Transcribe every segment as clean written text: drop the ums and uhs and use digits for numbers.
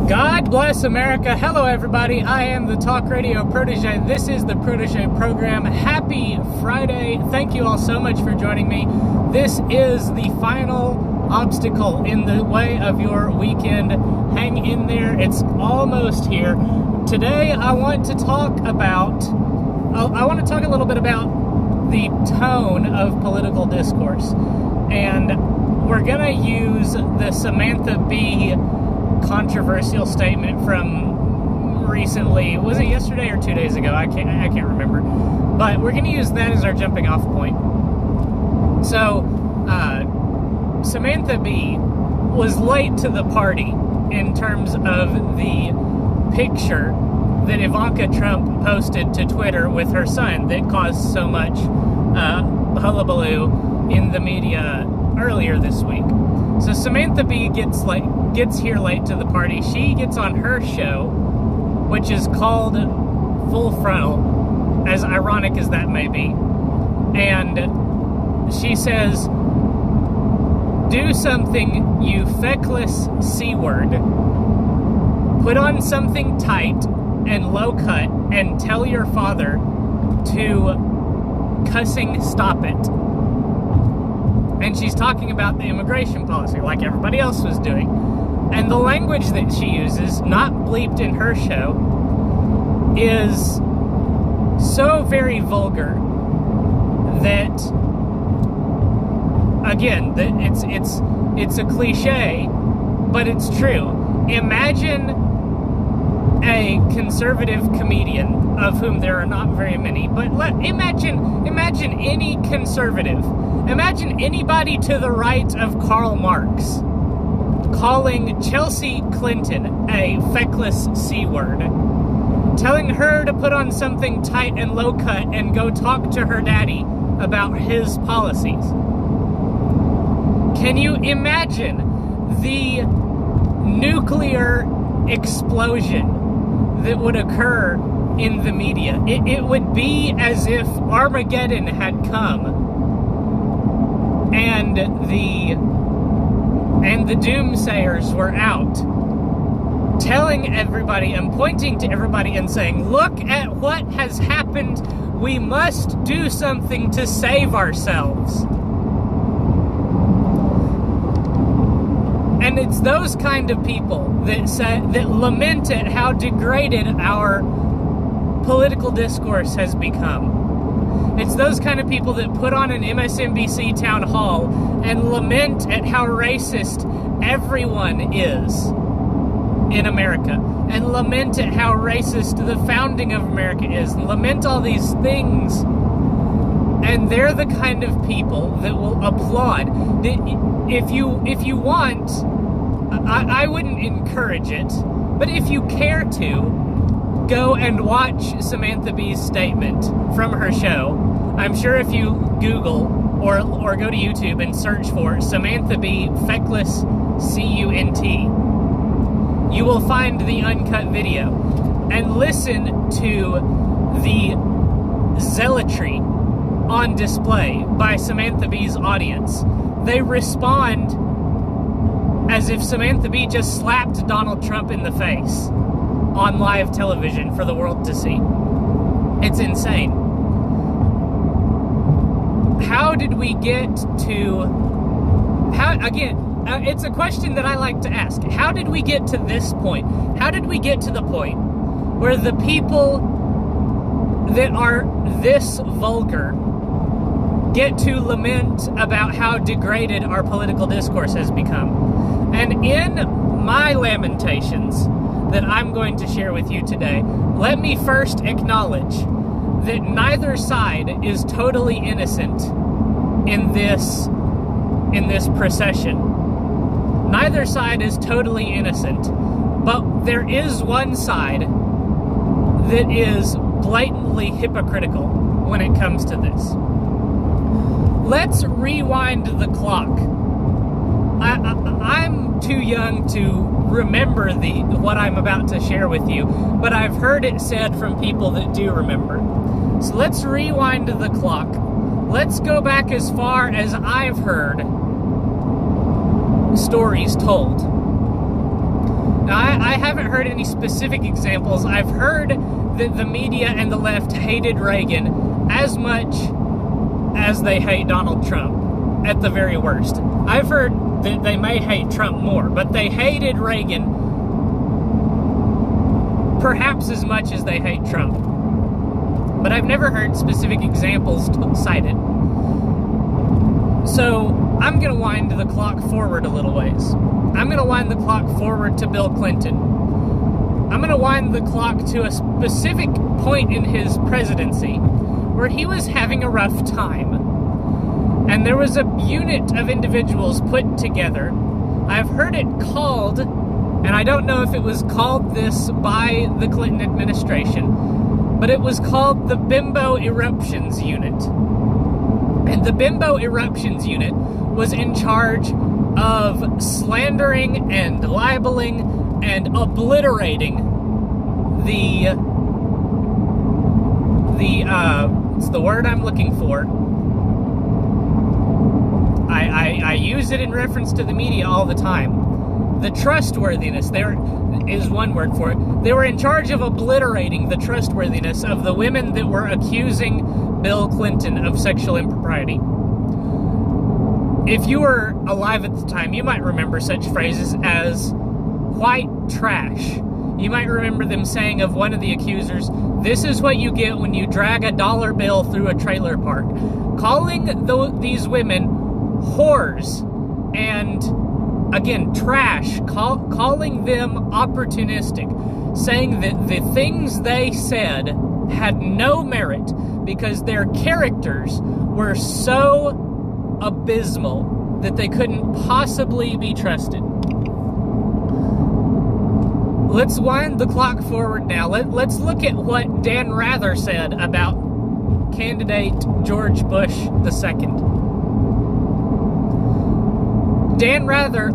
God bless America. Hello, everybody. I am the Talk Radio Protege. This is the Protege program. Happy Friday. Thank you all so much for joining me. This is the final obstacle in the way of your weekend. Hang in there. It's almost here. Today, I want to talk a little bit about the tone of political discourse. And we're going to use the Samantha Bee controversial statement from recently. Was it yesterday or 2 days ago? I can't remember. But we're going to use that as our jumping off point. So, Samantha Bee was late to the party in terms of the picture that Ivanka Trump posted to Twitter with her son that caused so much hullabaloo in the media earlier this week. So Samantha Bee gets here late to the party. She gets on her show, which is called Full Frontal, as ironic as that may be. And she says, "Do something, you feckless C-word. Put on something tight and low cut and tell your father to cussing stop it." And she's talking about the immigration policy, like everybody else was doing. And the language that she uses, not bleeped in her show, is so very vulgar that, again, it's a cliche, but it's true. Imagine a conservative comedian, of whom there are not very many, but imagine any conservative. Imagine anybody to the right of Karl Marx calling Chelsea Clinton a feckless C-word, telling her to put on something tight and low cut and go talk to her daddy about his policies. Can you imagine the nuclear explosion that would occur in the media? It would be as if Armageddon had come and the doomsayers were out telling everybody and pointing to everybody and saying, "Look at what has happened. We must do something to save ourselves." And it's those kind of people that lament at how degraded our political discourse has become. It's those kind of people that put on an MSNBC town hall and lament at how racist everyone is in America, and lament at how racist the founding of America is, and lament all these things. And they're the kind of people that will applaud. If you want, I wouldn't encourage it, but if you care to, go and watch Samantha Bee's statement from her show. I'm sure if you Google or go to YouTube and search for Samantha Bee feckless C-U-N-T, you will find the uncut video and listen to the zealotry on display by Samantha Bee's audience. They respond as if Samantha Bee just slapped Donald Trump in the face on live television for the world to see. It's insane. How did we get to... it's a question that I like to ask. How did we get to this point? How did we get to the point where the people that are this vulgar get to lament about how degraded our political discourse has become? And in my lamentations that I'm going to share with you today, let me first acknowledge that neither side is totally innocent in this procession. Neither side is totally innocent, but there is one side that is blatantly hypocritical when it comes to this. Let's rewind the clock. I'm too young to remember what I'm about to share with you, but I've heard it said from people that do remember. So let's rewind the clock. Let's go back as far as I've heard stories told. Now, I haven't heard any specific examples. I've heard that the media and the left hated Reagan as much as they hate Donald Trump, at the very worst. I've heard that they may hate Trump more, but they hated Reagan perhaps as much as they hate Trump. But I've never heard specific examples cited. So I'm going to wind the clock forward a little ways. I'm going to wind the clock forward to Bill Clinton. I'm going to wind the clock to a specific point in his presidency where he was having a rough time. And there was a unit of individuals put together. I've heard it called, and I don't know if it was called this by the Clinton administration, but it was called the Bimbo Eruptions Unit. And the Bimbo Eruptions Unit was in charge of slandering and libeling and obliterating it's the word I'm looking for. I use it in reference to the media all the time. The trustworthiness, there is one word for it. They were in charge of obliterating the trustworthiness of the women that were accusing Bill Clinton of sexual impropriety. If you were alive at the time, you might remember such phrases as white trash. You might remember them saying of one of the accusers, "This is what you get when you drag a dollar bill through a trailer park." Calling these women whores and, again, trash. Calling them opportunistic. Saying that the things they said had no merit because their characters were so abysmal that they couldn't possibly be trusted. Let's wind the clock forward now. Let's look at what Dan Rather said about candidate George Bush II. Dan Rather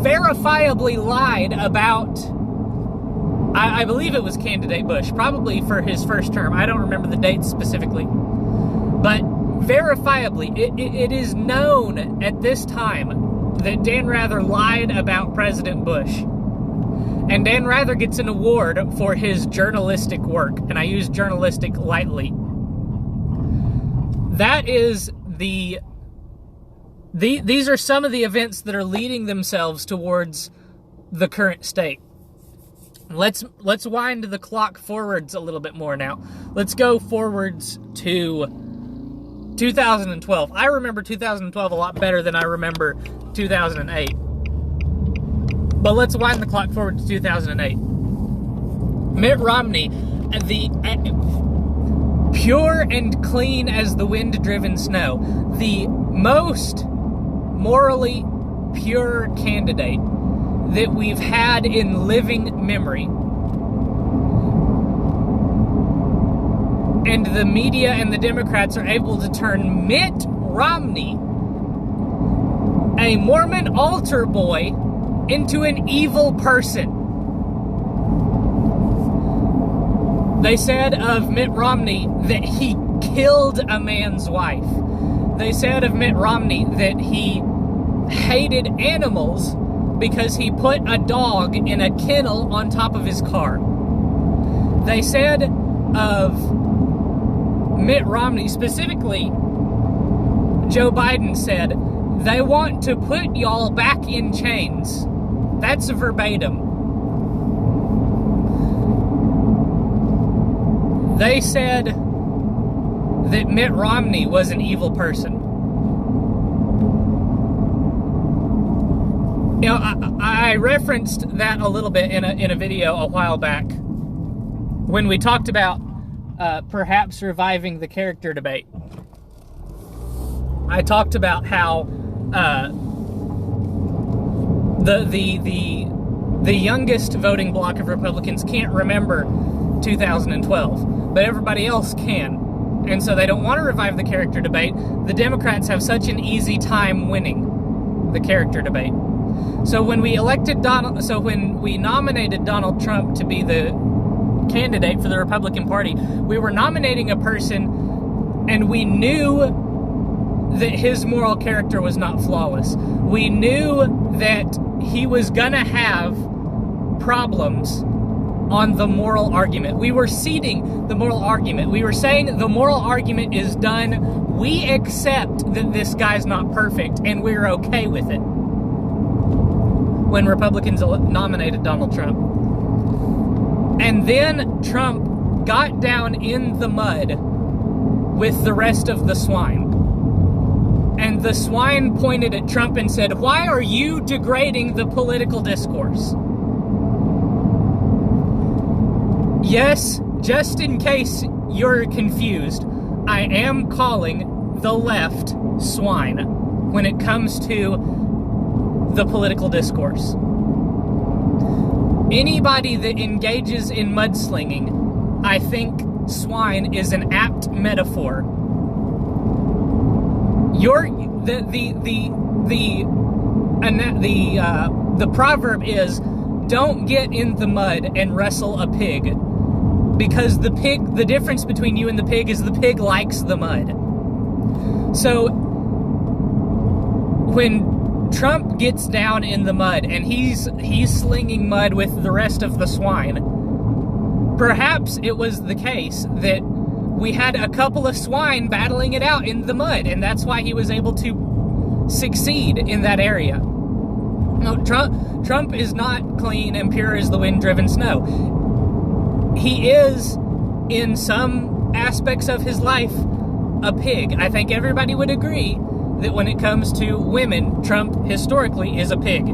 verifiably lied about, I believe it was candidate Bush, probably for his first term. I don't remember the date specifically. But verifiably, it is known at this time that Dan Rather lied about President Bush. And Dan Rather gets an award for his journalistic work, and I use journalistic lightly. That is these are some of the events that are leading themselves towards the current state. Let's wind the clock forwards a little bit more now. Let's go forwards to 2012. I remember 2012 a lot better than I remember 2008. But let's wind the clock forward to 2008. Mitt Romney, the pure and clean as the wind-driven snow, the most morally pure candidate that we've had in living memory. And the media and the Democrats are able to turn Mitt Romney, a Mormon altar boy, into an evil person. They said of Mitt Romney that he killed a man's wife. They said of Mitt Romney that he hated animals because he put a dog in a kennel on top of his car. They said of Mitt Romney, specifically Joe Biden said, "They want to put y'all back in chains." That's verbatim. They said that Mitt Romney was an evil person. You know, I referenced that a little bit in a video a while back when we talked about perhaps reviving the character debate. I talked about how the youngest voting bloc of Republicans can't remember 2012, but everybody else can. And so they don't want to revive the character debate. The Democrats have such an easy time winning the character debate. So when we nominated Donald Trump to be the candidate for the Republican Party, we were nominating a person, and we knew that his moral character was not flawless. We knew that he was gonna have problems on the moral argument. We were ceding the moral argument. We were saying the moral argument is done. We accept that this guy's not perfect, and we're okay with it. When Republicans nominated Donald Trump. And then Trump got down in the mud with the rest of the swine. And the swine pointed at Trump and said, "Why are you degrading the political discourse?" Yes, just in case you're confused, I am calling the left swine when it comes to the political discourse. Anybody that engages in mudslinging, I think swine is an apt metaphor. The proverb is, don't get in the mud and wrestle a pig, because the difference between you and the pig is the pig likes the mud. So when Trump gets down in the mud and he's slinging mud with the rest of the swine, perhaps it was the case that we had a couple of swine battling it out in the mud, and that's why he was able to succeed in that area. No, Trump is not clean and pure as the wind-driven snow. He is, in some aspects of his life, a pig. I think everybody would agree that when it comes to women, Trump historically is a pig.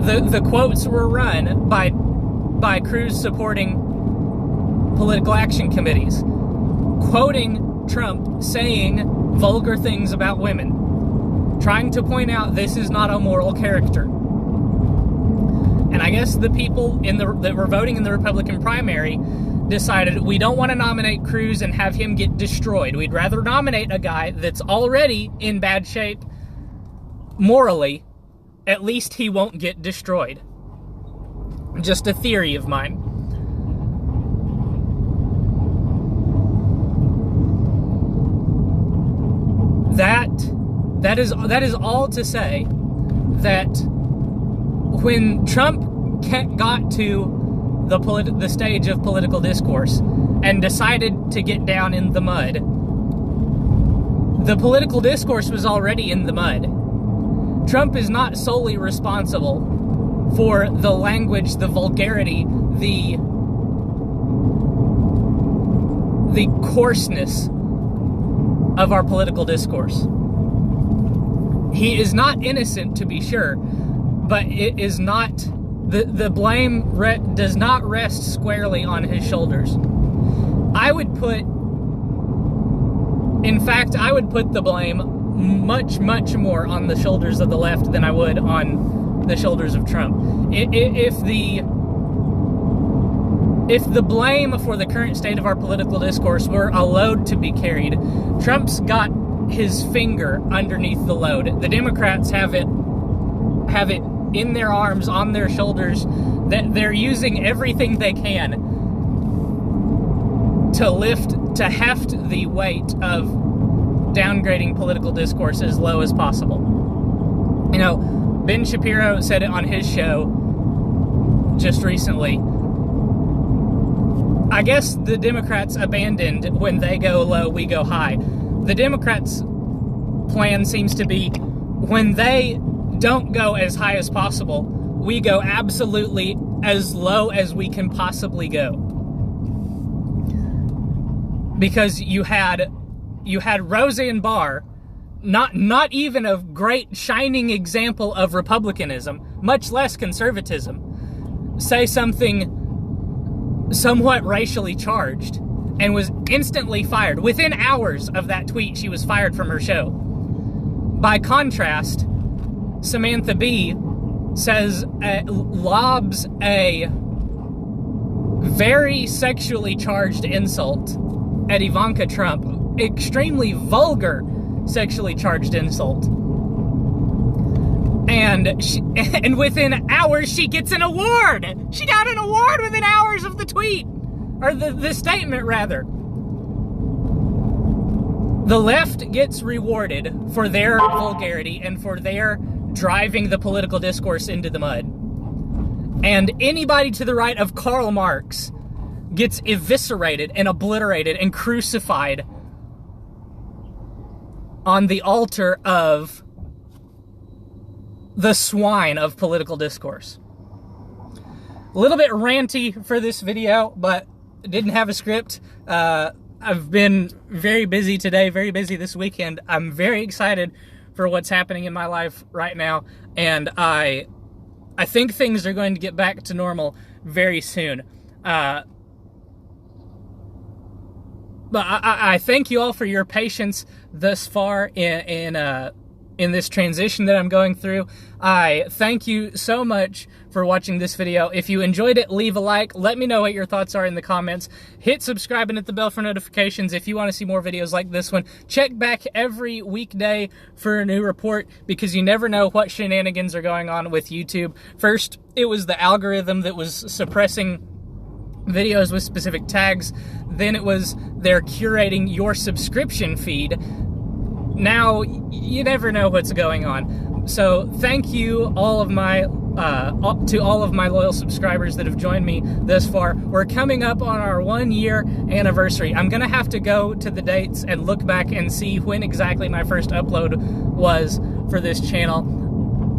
The quotes were run by crews supporting political action committees, quoting Trump saying vulgar things about women, trying to point out this is not a moral character. And I guess the people that were voting in the Republican primary decided we don't want to nominate Cruz and have him get destroyed. We'd rather nominate a guy that's already in bad shape morally. At least he won't get destroyed. Just a theory of mine. That is all to say that when Trump got to the stage of political discourse and decided to get down in the mud, the political discourse was already in the mud. Trump is not solely responsible for the language, the vulgarity, the coarseness of our political discourse. He is not innocent, to be sure, but it is not, the blame does not rest squarely on his shoulders. I would put the blame much, much more on the shoulders of the left than I would on the shoulders of Trump. If the blame for the current state of our political discourse were a load to be carried, Trump's got his finger underneath the load. The Democrats have it in their arms, on their shoulders, that they're using everything they can to heft the weight of downgrading political discourse as low as possible. You know, Ben Shapiro said it on his show just recently. I guess the Democrats abandoned when they go low, we go high. The Democrats' plan seems to be when they don't go as high as possible, we go absolutely as low as we can possibly go. Because you had Roseanne Barr, not even a great shining example of republicanism, much less conservatism, say something somewhat racially charged and was instantly fired. Within hours of that tweet, she was fired from her show. By contrast, Samantha Bee lobs a very sexually charged insult at Ivanka Trump, extremely vulgar sexually charged insult. And within hours, she gets an award. She got an award within hours of the tweet. Or the statement, rather. The left gets rewarded for their vulgarity and for their driving the political discourse into the mud. And anybody to the right of Karl Marx gets eviscerated and obliterated and crucified on the altar of the swine of political discourse. A little bit ranty for this video, but didn't have a script. I've been very busy today, very busy this weekend. I'm very excited for what's happening in my life right now, and I think things are going to get back to normal very soon. But I thank you all for your patience thus far in this transition that I'm going through. I thank you so much for watching this video. If you enjoyed it, leave a like. Let me know what your thoughts are in the comments. Hit subscribe and hit the bell for notifications if you want to see more videos like this one. Check back every weekday for a new report, because you never know what shenanigans are going on with YouTube. First, it was the algorithm that was suppressing videos with specific tags. Then it was they're curating your subscription feed. Now, you never know what's going on. So thank you all of my to all of my loyal subscribers that have joined me thus far. We're coming up on our 1-year anniversary. I'm gonna have to go to the dates and look back and see when exactly my first upload was for this channel.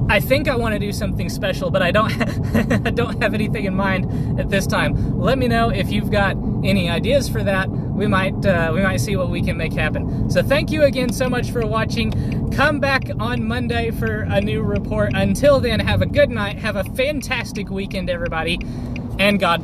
I think I want to do something special, but I don't I don't have anything in mind at this time. Let me know if you've got any ideas for that. We might see what we can make happen. So thank you again so much for watching. Come back on Monday for a new report. Until then, have a good night. Have a fantastic weekend, everybody, and God bless.